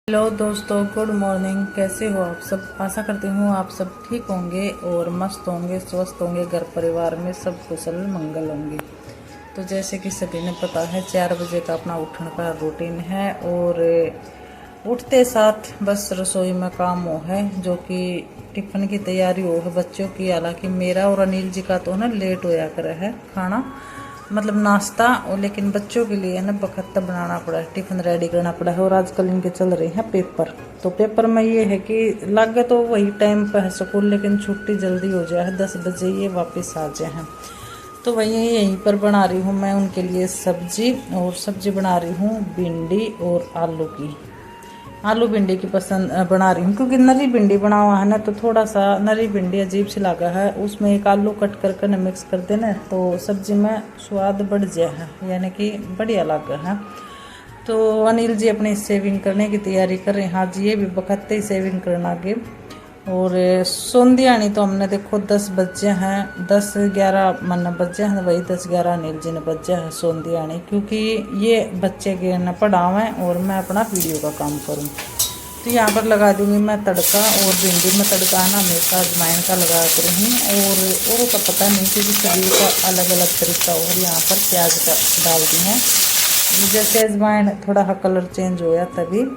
Hello दोस्तों, good morning. कैसे हो आप सब? आशा करती हूँ आप सब ठीक होंगे और मस्त होंगे, स्वस्थ होंगे, घर परिवार में सब कुशल मंगल होंगे। तो जैसे कि सभी ने पता है 4 बजे का अपना उठने का रूटीन है और उठते साथ बस रसोई में काम हो है, जो कि टिफ़िन की तैयारी हो है बच्चों की। हालांकि मेरा और अनिल जी का तो है ना लेट होया करे है खाना, मतलब नाश्ता, और लेकिन बच्चों के लिए है ना बखत्ता बनाना पड़ा है, टिफ़िन रेडी करना पड़ा है। और आजकल इनके चल रहे हैं पेपर, तो पेपर में ये है कि लग तो वही टाइम पर है स्कूल, लेकिन छुट्टी जल्दी हो जाए है, 10 बजे ये वापस आ जाए हैं। तो वही यहीं पर बना रही हूँ मैं उनके लिए सब्जी, और सब्जी बना रही हूँ भिंडी और आलू की। आलू भिंडी की पसंद बना रही हूँ, क्योंकि नरी भिंडी बना हुआ है ना, तो थोड़ा सा नरी भिंडी अजीब सी लगा है। उसमें एक आलू कट कर ना मिक्स कर देना, तो सब्जी में स्वाद बढ़ जाए है, यानी कि बढ़िया लगा है। तो अनिल जी अपनी सेविंग करने की तैयारी कर रहे हैं। हाँ जी, ये भी बखत्ते ही सेविंग करना आगे। और सोंधियानी तो हमने देखो 10 बजे हैं, 10-11 मन बजे हैं, वही 10-11 अनिल जी ने बजे हैं सोंधियानी, क्योंकि ये बच्चे के न पढ़ावें और मैं अपना वीडियो का काम करूं। तो यहाँ पर लगा दूंगी मैं तड़का, और भिंडी में तड़का है ना हमेशा अजवाइन का लगा कर रही हूँ, और का पता नहीं, क्योंकि सभी का अलग अलग तरीका। और यहाँ पर प्याज का डाल दी है, जैसे अजवाइन थोड़ा कलर चेंज होया तभी।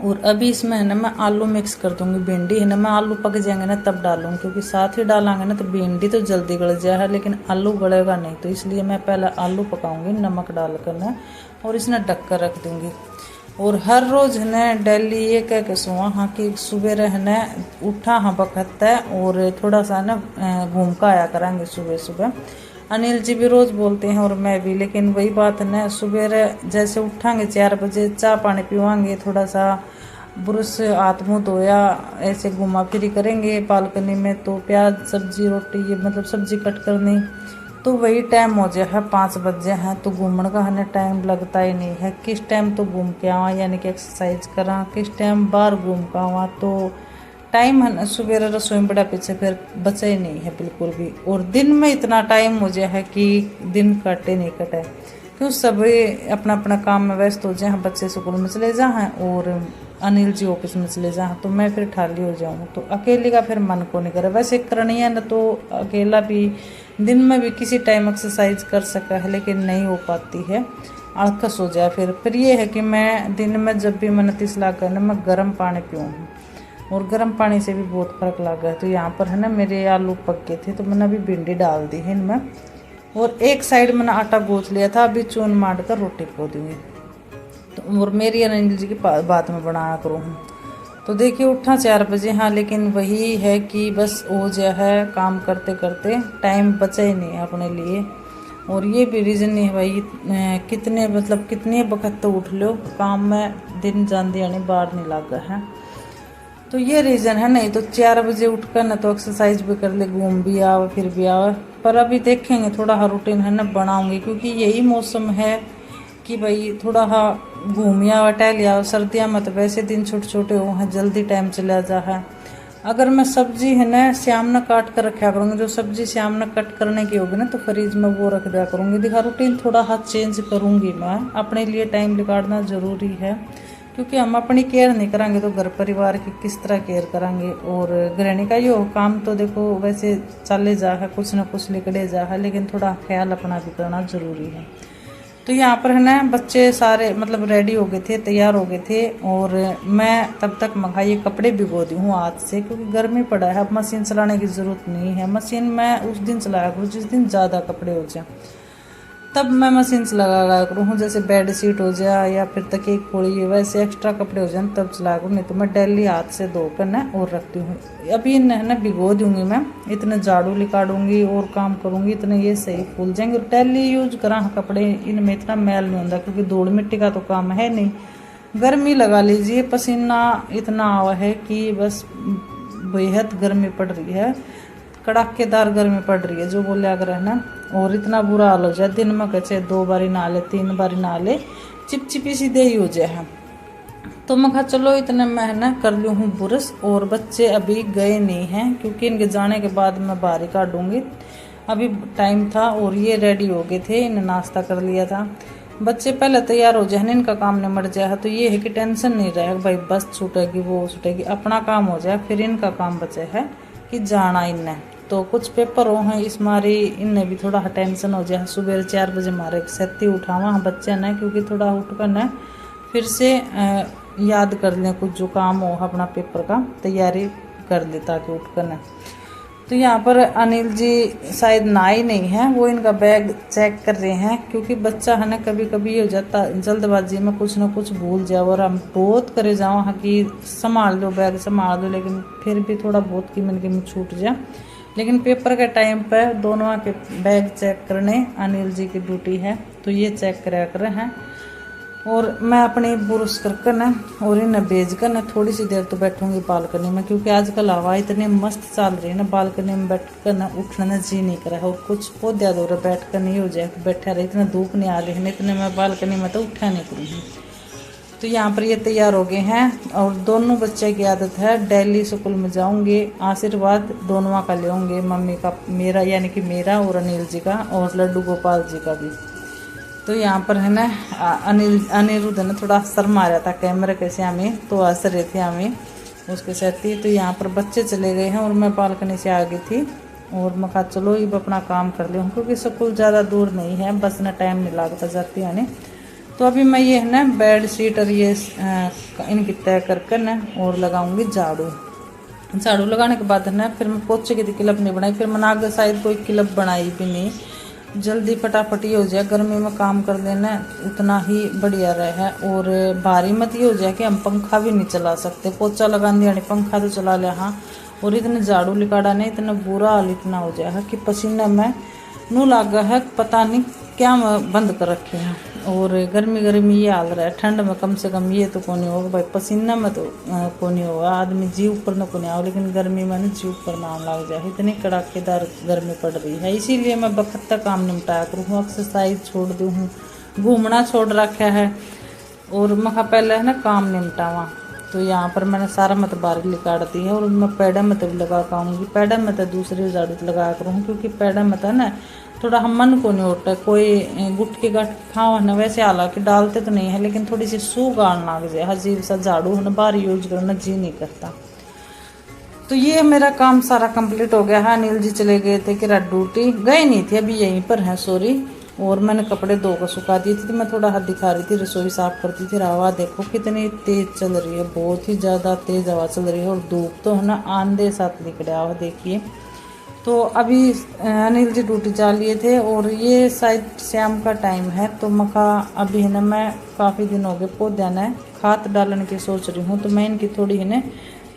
और अभी इसमें है ना मैं आलू मिक्स कर दूंगी। भिंडी है ना मैं आलू पक जाएंगे ना तब डालूंगी, क्योंकि साथ ही डालेंगे ना तो भिंडी तो जल्दी गल जाए है, लेकिन आलू गलेगा नहीं, तो इसलिए मैं पहले आलू पकाऊंगी नमक डालकर ना, और इसने ढक कर रख दूंगी। और हर रोज है ना डेली ये कह के सुहा हाँ कि सुबह रहना उठा हाँ बखत है, और थोड़ा सा ना घूम का आया करेंगे सुबह सुबह। अनिल जी भी रोज बोलते हैं और मैं भी, लेकिन वही बात है ना, सुबह जैसे उठांगे 4 बजे, चाय पानी पीवाएंगे, थोड़ा सा ब्रश हाथ मुँह धोया, ऐसे घुमा फिरी करेंगे बालकनी में, तो प्याज सब्जी रोटी ये मतलब सब्जी कट करनी, तो वही टाइम हो जाए है 5 बजे हैं। तो घूमने का हमें टाइम लगता ही नहीं है, किस टाइम तो घूम के आवा, यानी कि एक्सरसाइज करा, किस टाइम बाहर घूम के आवा, तो टाइम है ना सुबह रसोई में बड़ा पीछे फिर बचा ही नहीं है बिल्कुल भी। और दिन में इतना टाइम हो जाए है कि दिन कटे नहीं कटे, क्यों सभी अपना अपना काम में व्यस्त हो जाए। बच्चे स्कूल में चले जाए और अनिल जी ऑफिस में चले जाए, तो मैं फिर ठाली हो जाऊँ, तो अकेले का फिर मन को नहीं करे। वैसे करनी है ना तो अकेला भी दिन में भी किसी टाइम एक्सरसाइज कर सका है, लेकिन नहीं हो पाती है, आलकस हो जाए। फिर ये है कि मैं दिन में जब भी मन तीस लाग कर ना मैं गर्म पानी पीऊँ, और गर्म पानी से भी बहुत फर्क लगा है। तो यहाँ पर है ना मेरे आलू पक गए थे, तो मैंने अभी भिंडी डाल दी है इनमें, और एक साइड मैंने आटा गूंथ लिया था, अभी चून मार कर रोटी पो दूँगी। तो और मेरी अनिल जी की बात में बनाया करूँ। तो देखिए उठा 4 बजे हाँ, लेकिन वही है कि बस हो जाए है काम करते करते टाइम बचा ही नहीं है अपने लिए। और ये भी रीज़न नहीं है भाई, कितने मतलब कितने वक्त तो उठ लो काम में, दिन जान यानी बाहर नहीं लगा है, तो ये रीज़न है। नहीं तो 4 बजे उठकर ना तो एक्सरसाइज भी कर ले, घूम भी आओ फिर भी आओ। पर अभी देखेंगे थोड़ा हा रूटीन है ना बनाऊंगी, क्योंकि यही मौसम है कि भाई थोड़ा हा घूम आओ टहल आओ। सर्दियाँ में तो वैसे दिन छोटे छोटे हो हैं, जल्दी टाइम चला जा है। अगर मैं सब्जी है ना शाम न काट कर रखा करूँगी, जो सब्जी शाम न कट करने की होगी ना तो फ्रिज में वो रख दिया करूँगी। दिखा रूटीन थोड़ा हा चेंज करूँगी मैं, अपने लिए टाइम निकालना ज़रूरी है, क्योंकि हम अपनी केयर नहीं करेंगे तो घर परिवार की किस तरह केयर करेंगे। और गृहिणी का ये काम तो देखो वैसे चले जा है, कुछ ना कुछ लिखड़े जा है, लेकिन थोड़ा ख्याल अपना भी करना ज़रूरी है। तो यहाँ पर है ना बच्चे सारे मतलब रेडी हो गए थे, तैयार हो गए थे, और मैं तब तक ये कपड़े भिगो दी हूँ हाथ से, क्योंकि गर्मी पड़ा है, अब मशीन चलाने की ज़रूरत नहीं है। मशीन मैं उस दिन चलाया करूँ जिस दिन ज़्यादा कपड़े हो जाए, तब मैं मशीन से लगा करूँ, जैसे बेड शीट हो जाए या फिर तकिए की खोली है, वैसे एक्स्ट्रा कपड़े हो जाए तब चलाया करूँ, नहीं तो मैं डेली हाथ से धोकर ना और रखती हूँ। अभी ना भिगो दूँगी मैं, इतने झाड़ू निकालूंगी और काम करूँगी, इतने ये सही फूल जाएंगे। और डेली यूज करा कपड़े, इनमें इतना मैल नहीं होता, क्योंकि धूल मिट्टी का तो काम है नहीं। गर्मी लगा लीजिए, पसीना इतना आवा है कि बस बेहद गर्मी पड़ रही है, कड़ाकेदार गर्मी पड़ रही है जो बोले अगर है ना। और इतना बुरा हाल हो जाए, दिन में कचे 2 बारी नहा ले 3 बारी नहा ले, चिपचिपी सी दे ही हो जाए है। तो मैं कहा चलो इतने मैं है ना कर लूँ हूँ बुरश। और बच्चे अभी गए नहीं हैं, क्योंकि इनके जाने के बाद मैं बाहर ही काटूँगी। अभी टाइम था और ये रेडी हो गए थे, इन्हें नाश्ता कर लिया था। बच्चे पहले तैयार हो जाए, इनका काम निमट जाए तो ये है कि टेंशन नहीं रहे भाई बस छूटेगी वो छूटेगी, अपना काम हो जाए। फिर इनका काम बचे है कि जाना इनने, तो कुछ पेपर हो हैं इस मारी इनने भी थोड़ा टेंशन हो जाए। सुबह 4 बजे मारे सेती उठावा बच्चे ने, क्योंकि थोड़ा उठ कर न फिर से याद कर लें कुछ जो काम हो अपना पेपर का तैयारी कर ले ताकि उठ कर न। तो यहाँ पर अनिल जी शायद नहाए नहीं है, वो इनका बैग चेक कर रहे हैं, क्योंकि बच्चा है ना कभी कभी हो जाता जल्दबाजी में कुछ ना कुछ भूल जाओ, और हम बहुत करे जाओ हाँ कि संभाल लो बैग संभाल लो, लेकिन फिर भी थोड़ा बहुत की मन के छूट जाए। लेकिन पेपर के टाइम पर दोनों के बैग चेक करने अनिल जी की ड्यूटी है, तो ये चेक कराया कर रहे हैं। और मैं अपनी बुरुश कर ना और इन्हें भेज कर ना थोड़ी सी देर तो बैठूंगी बालकनी में, क्योंकि आजकल हवा इतनी मस्त चल रही है ना, बालकनी में बैठ कर ना उठने जी नहीं करा है। और कुछ पौधा दौरा बैठ कर नहीं हो जाए बैठा रहे, इतना धूप नहीं आ रही है, इतने मैं बालकनी में तो उठा नहीं करूँ। तो यहाँ पर ये तैयार हो गए हैं, और दोनों बच्चे की आदत है डेली स्कूल में जाऊंगे, आशीर्वाद दोनों का ले होंगे, मम्मी का मेरा यानी कि मेरा और अनिल जी का और लड्डू गोपाल जी का भी। तो यहाँ पर है ना अनिरुद्ध ने थोड़ा असर मारा था कैमरे के से हमें, तो हंस रहे थे हमें उसके साथ ही। तो यहाँ पर बच्चे चले गए हैं और मैं बालकनी से आ गई थी, और मैं कहा चलो ये अपना काम कर लिया, क्योंकि स्कूल ज़्यादा दूर नहीं है, बस ना टाइम नहीं लगता जाती है। तो अभी मैं ये है ना बेड शीट और ये इनकी तय कर ना और लगाऊंगी झाड़ू। झाड़ू लगाने के बाद है ना फिर मैं पोछे की क्लिप नहीं बनाई, फिर मैंने आगे शायद कोई क्लिप बनाई भी नहीं, जल्दी फटाफट ही हो जाए, गर्मी में काम कर लेना उतना ही बढ़िया रहे। और भारी मत ये हो जाए कि हम पंखा भी नहीं चला सकते, पोछा लगा दिया पंखा तो चला लिया हाँ, और इतने झाड़ू लिकाड़ा नहीं इतना बुरा हाल इतना हो जाए कि पसीना में नू लागा है, पता नहीं क्या बंद कर रखे हैं। और गर्मी गर्मी ये हाल रहा है, ठंड में कम से कम ये तो को नहीं होगा भाई, पसीना में तो को नहीं होगा, आदमी जी ऊपर न को नहीं आओ, लेकिन गर्मी में जी ऊपर ना लग जाए, इतनी कड़ाकेदार गर्मी पड़ रही है। इसीलिए मैं वक्त तक काम निपटाया करूँ, एक्सरसाइज छोड़ दूँ हूँ, घूमना छोड़ रखा है, और मैं पहले है ना काम निपटावा। तो यहाँ पर मैंने सारा मत बारी लिकाड़ दी है, और मैं पैडा मत भी लगा पाऊँगी, पैडा मत दूसरी झाड़ू लगा करूँ, क्योंकि पैडा मत है ना थोड़ा हम मन को नहीं उठता, कोई गुट के गट खाओ ना, वैसे हालांकि डालते तो नहीं है, लेकिन थोड़ी सी सू गाड़ लग जाए, अजीब सा झाड़ू है ना बाहर यूज करना जी नहीं करता। तो ये मेरा काम सारा कंप्लीट हो गया है। अनिल जी चले गए थे कि ड्यूटी गए नहीं थे, अभी यहीं पर है सॉरी, और मैंने कपड़े दो को सुखा दिए थे, तो मैं थोड़ा हाथ दिखा रही थी, रसोई साफ करती थी। हवा देखो कितनी तेज चल रही है, बहुत ही ज़्यादा तेज हवा चल रही है, और धूप तो है ना आंधे साथ निकला हुआ देखिए। तो अभी अनिल जी ड्यूटी जा लिए थे, और ये शायद शाम का टाइम है, तो मखा अभी है ना मैं काफ़ी दिन हो गए पौधे न खाद डालने की सोच रही हूँ, तो मैं इनकी थोड़ी है ना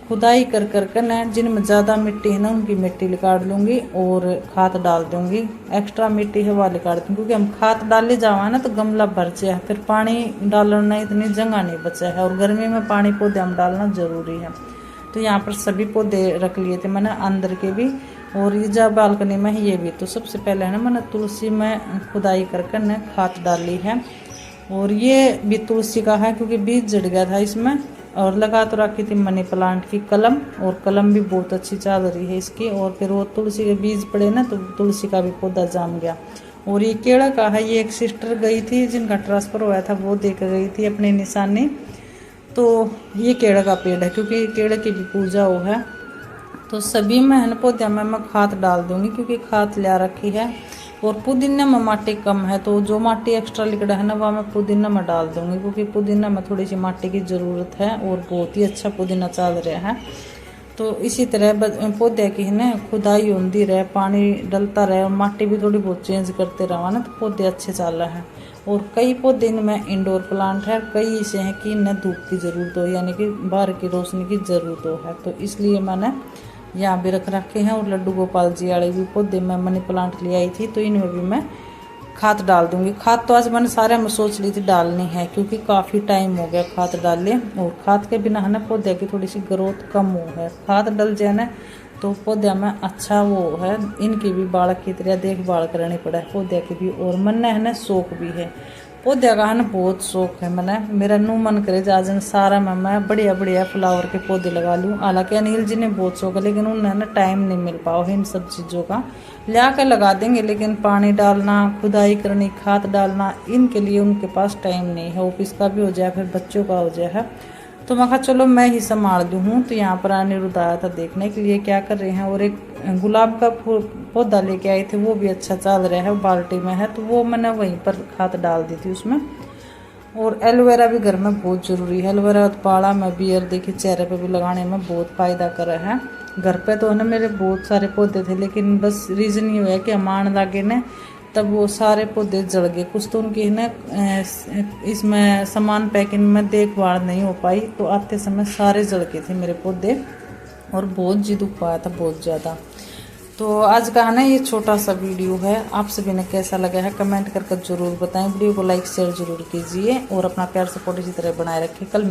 खुदाई कर ना जिनमें ज़्यादा मिट्टी है ना उनकी मिट्टी निकाल लूँगी और खाद डाल दूँगी, एक्स्ट्रा मिट्टी है वह निकाल दूँगी, क्योंकि हम खाद डाले जावा ना तो गमला भर जाए, फिर पानी डालना इतनी जगह नहीं बचा है, और गर्मी में पानी पौधे हम डालना ज़रूरी है। तो यहाँ पर सभी पौधे रख लिए थे मैंने, अंदर के भी और ये जब बालकनी में ये भी। तो सबसे पहले है ना मैंने तुलसी में खुदाई कर ना खाद डाली है, और ये भी तुलसी का है क्योंकि बीज जड़ गया था इसमें, और लगा तो रखी थी मनी प्लांट की कलम, और कलम भी बहुत अच्छी चल रही है इसकी, और फिर वो तुलसी के बीज पड़े ना तो तुलसी का भी पौधा जाम गया। और ये केड़ा का है, ये एक सिस्टर गई थी जिनका ट्रांसफ़र हुआ था वो दे कर गई थी अपनी निशानी, तो ये केड़ा का पेड़ है क्योंकि केड़ा की भी पूजा हो है। तो सभी में है ना पौधे में मैं खाद डाल दूंगी क्योंकि खाद लिया रखी है, और पुदीना में माटी कम है तो जो माटी एक्स्ट्रा लिकड़ा है ना वह मैं पुदीना में डाल दूंगी, क्योंकि पुदीना में थोड़ी सी माटी की ज़रूरत है, और बहुत ही अच्छा पुदीना चल रहा है। तो इसी तरह पौधे की है ना खुदाई होती रहे, पानी डलता रहे, और माटी भी थोड़ी बहुत चेंज करते रहा ना तो पौधे अच्छे चल रहे हैं। और कई पौधे इनमें इंडोर प्लांट है, कई ऐसे हैं कि इन्हें धूप की ज़रूरत हो यानी कि बाहर की रोशनी की ज़रूरत हो है, तो इसलिए मैंने यहाँ भी रख रखे हैं। और लड्डू गोपाल जी वाले भी पौधे में मनी प्लांट ले आई थी, तो इनमें भी मैं खाद डाल दूंगी। खाद तो आज मैंने सारे में सोच ली थी डालनी है क्योंकि काफ़ी टाइम हो गया खाद डाले, और खाद के बिना है ना पौधे की थोड़ी सी ग्रोथ कम हो है, खाद डल जाए ना तो पौधे में अच्छा वो है, इनकी भी बालक की तरह देखभाल करनी पड़े पौधे की भी, और मन है ना शौक भी है पौधे का है ना बहुत शौक है मैंने, मेरा नू मन करे आज सारा मैं बढ़िया बढ़िया फ्लावर के पौधे लगा लूँ। हालांकि अनिल जी ने बहुत शौक है लेकिन उन्हें ना टाइम नहीं मिल पाओ इन सब चीज़ों का। लिया कर लगा देंगे लेकिन पानी डालना, खुदाई करनी, खाद डालना, इनके लिए उनके पास टाइम नहीं है। ऑफिस का भी हो जाए फिर बच्चों का हो जाए है, तो मैं कहा चलो मैं ही संभाल दूँ हूँ। तो यहाँ पर अनिरुद्ध आया था देखने के लिए क्या कर रहे हैं, और एक गुलाब का पौधा लेके आए थे, वो भी अच्छा चल रहा है, बाल्टी में है, तो वो मैंने वहीं पर खाद डाल दी थी उसमें। और एलोवेरा भी घर में बहुत ज़रूरी है। एलोवेरा पाड़ा में बियर देखिए चेहरे पे भी लगाने में बहुत फ़ायदा कर रहा है। घर पे तो है ना मेरे बहुत सारे पौधे थे लेकिन बस रीज़न ये है कि अमान लागे ने तब वो सारे पौधे जल गए। कुछ तो उनकी है ना इसमें सामान पैकिंग में देखभाल नहीं हो पाई, तो आते समय सारे जल गए थे मेरे पौधे और बहुत जी दुख पाया था बहुत ज़्यादा। तो आज का है ना ये छोटा सा वीडियो है, आप सभी ने कैसा लगा है कमेंट करके ज़रूर बताएं। वीडियो को लाइक शेयर जरूर कीजिए और अपना प्यार सपोर्ट इसी तरह बनाए रखें। कल